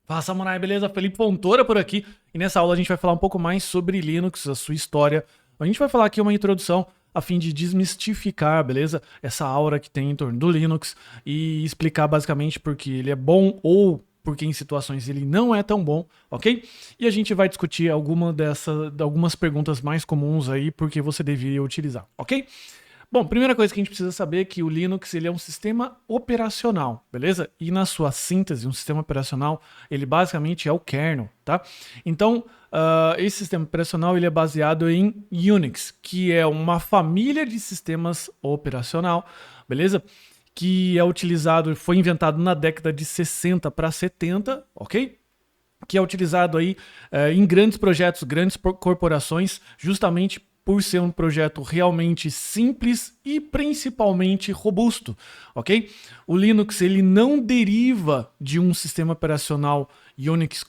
Fala, Samurai, beleza? Felipe Fontoura por aqui. E nessa aula a gente vai falar um pouco mais sobre Linux, a sua história. A gente vai falar aqui uma introdução a fim de desmistificar, beleza? Essa aura que tem em torno do Linux e explicar basicamente por que ele é bom ou porque em situações ele não é tão bom, ok? E a gente vai discutir algumas perguntas mais comuns aí porque você deveria utilizar, ok? Bom, primeira coisa que a gente precisa saber é que o Linux ele é um sistema operacional, beleza? E na sua síntese, um sistema operacional, ele basicamente é o kernel, tá? Então, esse sistema operacional ele é baseado em Unix, que é uma família de sistemas operacional, beleza? Que é utilizado, foi inventado na década de 60 para 70, ok? Que é utilizado aí em grandes projetos, grandes corporações, justamente por ser um projeto realmente simples e principalmente robusto, ok? O Linux ele não deriva de um sistema operacional Unix,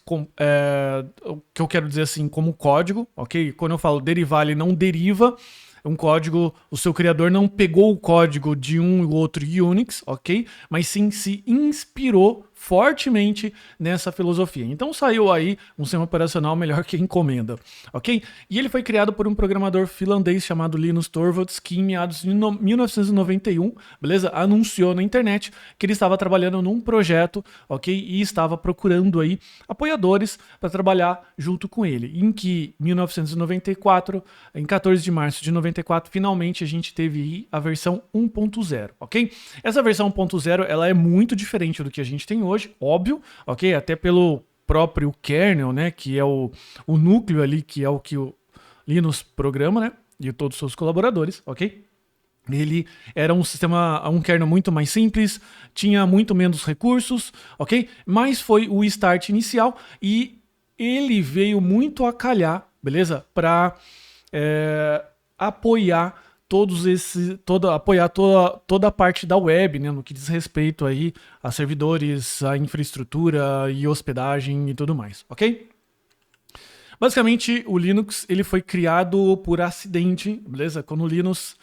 que eu quero dizer assim, como código, ok? Quando eu falo derivar, ele não deriva um código, o seu criador não pegou o código de um ou outro Unix, ok? Mas sim se inspirou fortemente nessa filosofia. Então saiu aí um sistema operacional melhor que encomenda, ok? E ele foi criado por um programador finlandês chamado Linus Torvalds, que em meados de 1991, beleza? Anunciou na internet que ele estava trabalhando num projeto, ok? E estava procurando aí apoiadores para trabalhar junto com ele. Em que 1994, em 14 de março de 94, finalmente a gente teve aí a versão 1.0, ok? Essa versão 1.0 ela é muito diferente do que a gente tem hoje, óbvio, ok? Até pelo próprio kernel, né? Que é o núcleo ali, que é o que o Linus programa, né? E todos os seus colaboradores, ok? Ele era um kernel muito mais simples, tinha muito menos recursos, ok? Mas foi o start inicial e ele veio muito a calhar, beleza? Para apoiar apoiar toda a parte da web, né, no que diz respeito aí a servidores, a infraestrutura e hospedagem e tudo mais, ok? Basicamente, o Linux ele foi criado por acidente, beleza? Quando o Linux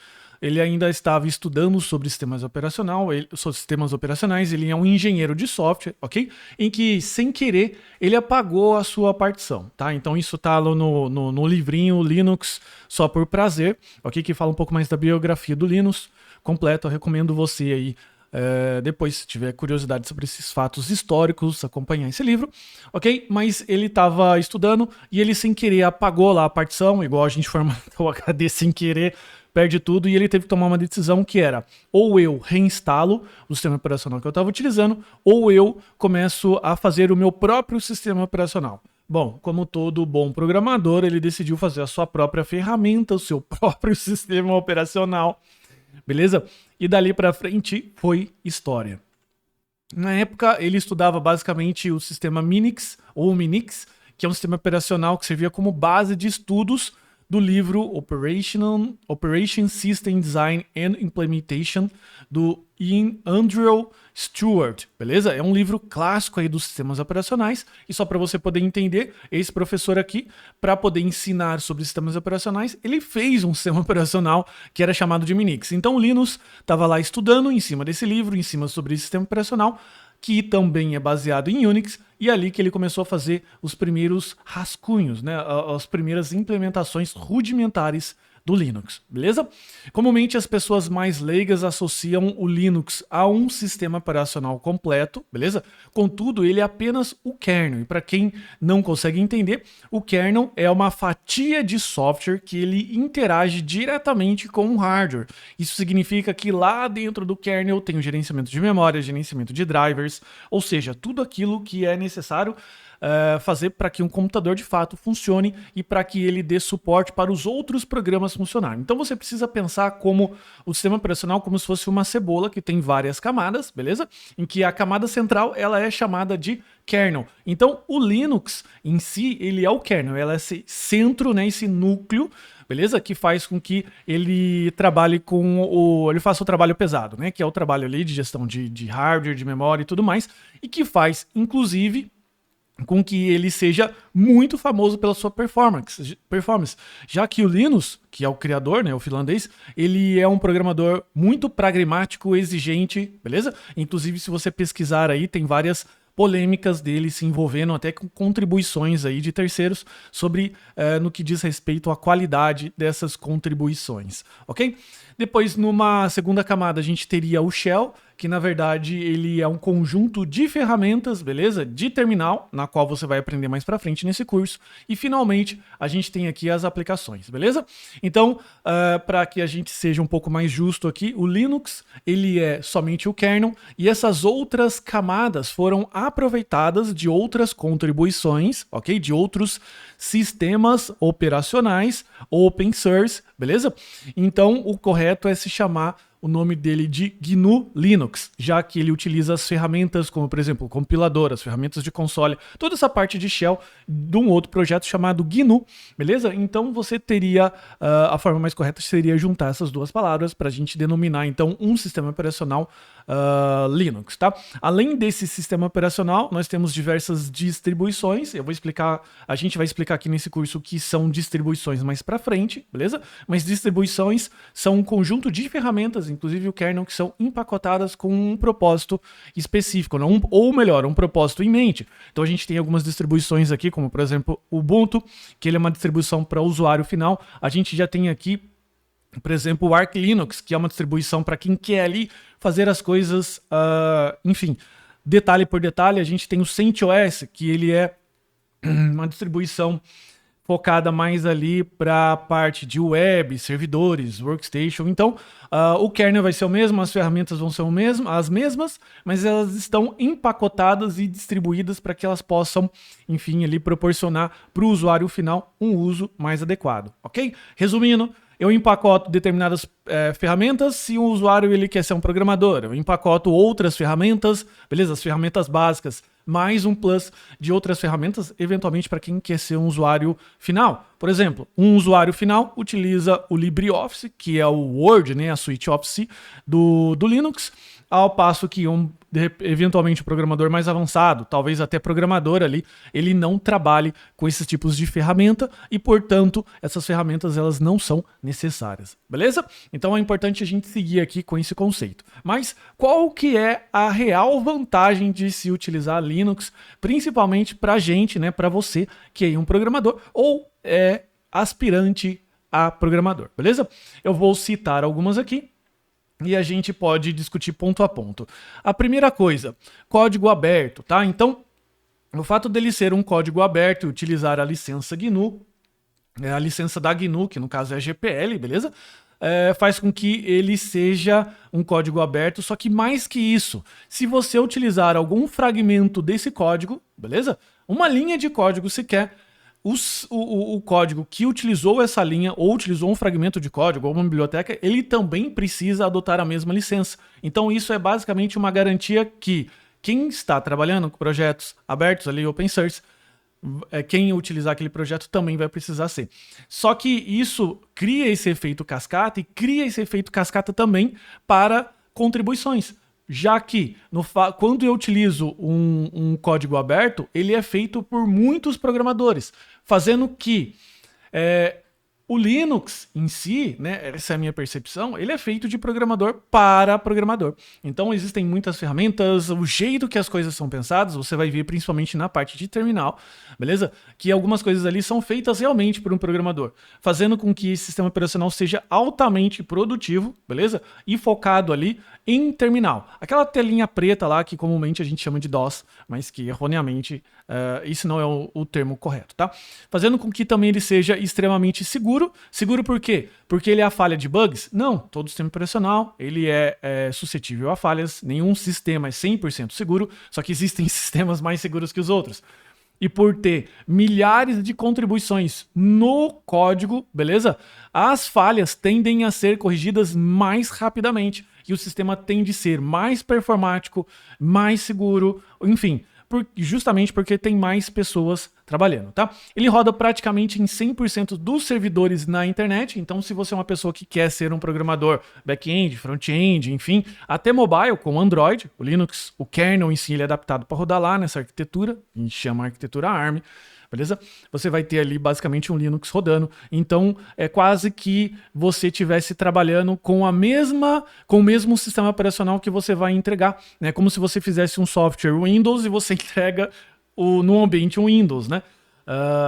ele ainda estava estudando sobre sistemas operacionais, ele é um engenheiro de software, ok? Em que, sem querer, ele apagou a sua partição, tá? Então isso tá lá no livrinho Linux Só por Prazer, ok? Que fala um pouco mais da biografia do Linux, completo, eu recomendo você aí, depois, se tiver curiosidade sobre esses fatos históricos, acompanhar esse livro, ok? Mas ele estava estudando e ele, sem querer, apagou lá a partição, igual a gente formata o HD sem querer, perde tudo, e ele teve que tomar uma decisão que era: ou eu reinstalo o sistema operacional que eu estava utilizando, ou eu começo a fazer o meu próprio sistema operacional. Bom, como todo bom programador, ele decidiu fazer a sua própria ferramenta, o seu próprio sistema operacional, beleza? E dali para frente foi história. Na época, ele estudava basicamente o sistema Minix, ou Minix, que é um sistema operacional que servia como base de estudos do livro Operation System Design and Implementation, do Ian Andrew Stewart, beleza? É um livro clássico aí dos sistemas operacionais, e só para você poder entender, esse professor aqui, para poder ensinar sobre sistemas operacionais, ele fez um sistema operacional que era chamado de Minix. Então o Linus estava lá estudando em cima desse livro, em cima sobre esse sistema operacional, que também é baseado em Unix, e é ali que ele começou a fazer os primeiros rascunhos, né, as primeiras implementações rudimentares do Linux, beleza? Comumente as pessoas mais leigas associam o Linux a um sistema operacional completo, beleza? Contudo, ele é apenas o kernel. E para quem não consegue entender, o kernel é uma fatia de software que ele interage diretamente com o hardware. Isso significa que lá dentro do kernel tem o gerenciamento de memória, gerenciamento de drivers, ou seja, tudo aquilo que é necessário fazer para que um computador de fato funcione e para que ele dê suporte para os outros programas funcionarem. Então você precisa pensar como o sistema operacional como se fosse uma cebola que tem várias camadas, beleza? Em que a camada central ela é chamada de kernel. Então o Linux em si ele é o kernel, ela é esse centro, né, esse núcleo, beleza? Que faz com que ele trabalhe ele faça o trabalho pesado, né? Que é o trabalho ali de gestão de hardware, de memória e tudo mais, e que faz, inclusive, com que ele seja muito famoso pela sua performance, já que o Linus, que é o criador, né, o finlandês, ele é um programador muito pragmático, exigente, beleza? Inclusive, se você pesquisar aí, tem várias polêmicas dele se envolvendo até com contribuições aí de terceiros sobre no que diz respeito à qualidade dessas contribuições, ok? Depois, numa segunda camada, a gente teria o shell, que na verdade ele é um conjunto de ferramentas, beleza? De terminal, na qual você vai aprender mais pra frente nesse curso. E finalmente, a gente tem aqui as aplicações, beleza? Então, para que a gente seja um pouco mais justo aqui, o Linux, ele é somente o kernel, e essas outras camadas foram aproveitadas de outras contribuições, ok? De outros sistemas operacionais, open source, beleza? Então, o correto é se chamar o nome dele de GNU Linux, já que ele utiliza as ferramentas como, por exemplo, o compilador, as ferramentas de console, toda essa parte de shell de um outro projeto chamado GNU, beleza? Então você teria, a forma mais correta seria juntar essas duas palavras para a gente denominar, então, um sistema operacional Linux, tá? Além desse sistema operacional, nós temos diversas distribuições, a gente vai explicar aqui nesse curso o que são distribuições mais para frente, beleza? Mas distribuições são um conjunto de ferramentas, inclusive o kernel, que são empacotadas com um propósito específico, não? Ou melhor, um propósito em mente. Então a gente tem algumas distribuições aqui, como por exemplo o Ubuntu, que ele é uma distribuição para usuário final. A gente já tem aqui, por exemplo, o Arch Linux, que é uma distribuição para quem quer ali fazer as coisas, enfim, detalhe por detalhe. A gente tem o CentOS, que ele é uma distribuição focada mais ali para a parte de web, servidores, workstation. Então, o kernel vai ser o mesmo, as ferramentas vão ser as mesmas, mas elas estão empacotadas e distribuídas para que elas possam, enfim, ali proporcionar para o usuário final um uso mais adequado, ok? Resumindo, eu empacoto determinadas ferramentas se o usuário ele quer ser um programador. Eu empacoto outras ferramentas, beleza? As ferramentas básicas, mais um plus de outras ferramentas, eventualmente para quem quer ser um usuário final. Por exemplo, um usuário final utiliza o LibreOffice, que é o Word, né, a suite Office do Linux, ao passo que eventualmente o programador mais avançado, talvez até programador ali, ele não trabalhe com esses tipos de ferramenta e, portanto, essas ferramentas elas não são necessárias, beleza? Então é importante a gente seguir aqui com esse conceito. Mas qual que é a real vantagem de se utilizar Linux, principalmente pra gente, né, para você que é um programador ou é aspirante a programador, beleza? Eu vou citar algumas aqui e a gente pode discutir ponto a ponto. A primeira coisa, código aberto, tá? Então, o fato dele ser um código aberto e utilizar a licença GNU, a licença da GNU, que no caso é a GPL, beleza? Faz com que ele seja um código aberto, só que mais que isso, se você utilizar algum fragmento desse código, beleza? Uma linha de código sequer, o código que utilizou essa linha ou utilizou um fragmento de código ou uma biblioteca, ele também precisa adotar a mesma licença. Então isso é basicamente uma garantia que quem está trabalhando com projetos abertos ali, open source, quem utilizar aquele projeto também vai precisar ser. Só que isso cria esse efeito cascata e cria esse efeito cascata também para contribuições. Já que quando eu utilizo um código aberto, ele é feito por muitos programadores, fazendo que o Linux em si, né, essa é a minha percepção, ele é feito de programador para programador. Então existem muitas ferramentas, o jeito que as coisas são pensadas, você vai ver principalmente na parte de terminal, beleza? Que algumas coisas ali são feitas realmente por um programador, fazendo com que esse sistema operacional seja altamente produtivo, beleza? E focado ali em terminal. Aquela telinha preta lá que comumente a gente chama de DOS, mas que erroneamente isso não é o termo correto, tá? Fazendo com que também ele seja extremamente seguro. Seguro por quê? Porque ele é a falha de bugs? Não, todo sistema operacional ele é suscetível a falhas, nenhum sistema é 100% seguro, só que existem sistemas mais seguros que os outros. E por ter milhares de contribuições no código, beleza? As falhas tendem a ser corrigidas mais rapidamente e o sistema tende a ser mais performático, mais seguro, enfim, justamente porque tem mais pessoas trabalhando, tá? Ele roda praticamente em 100% dos servidores na internet, então se você é uma pessoa que quer ser um programador back-end, front-end, enfim, até mobile com Android, o Linux, o kernel em si ele é adaptado para rodar lá nessa arquitetura, a gente chama a arquitetura ARM, beleza? Você vai ter ali basicamente um Linux rodando, então é quase que você estivesse trabalhando com o mesmo sistema operacional que você vai entregar, né? Como se você fizesse um software Windows e você entrega no ambiente Windows, né?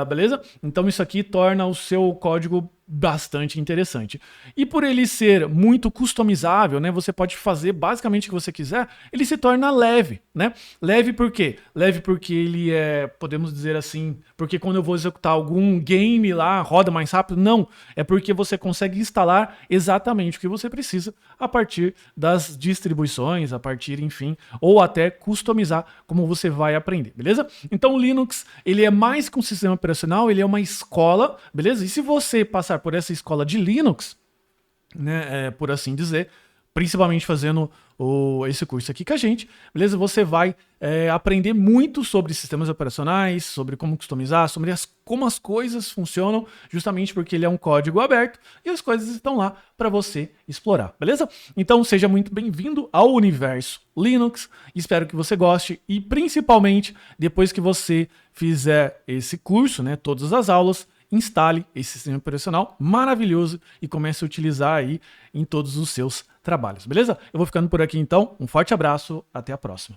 Beleza? Então isso aqui torna o seu código bastante interessante. E por ele ser muito customizável, né, você pode fazer basicamente o que você quiser, ele se torna leve, né? Leve por quê? Leve porque ele podemos dizer assim, porque quando eu vou executar algum game lá, roda mais rápido? Não, é porque você consegue instalar exatamente o que você precisa a partir das distribuições, a partir, enfim, ou até customizar como você vai aprender, beleza? Então o Linux, ele é mais que um sistema operacional, ele é uma escola, beleza? E se você passar por essa escola de Linux, né, por assim dizer, principalmente fazendo esse curso aqui com a gente, beleza? Você vai aprender muito sobre sistemas operacionais, sobre como customizar, sobre como as coisas funcionam, justamente porque ele é um código aberto e as coisas estão lá para você explorar, beleza? Então seja muito bem-vindo ao universo Linux, espero que você goste e principalmente depois que você fizer esse curso, né, todas as aulas, instale esse sistema operacional maravilhoso e comece a utilizar aí em todos os seus trabalhos, beleza? Eu vou ficando por aqui então, um forte abraço, até a próxima.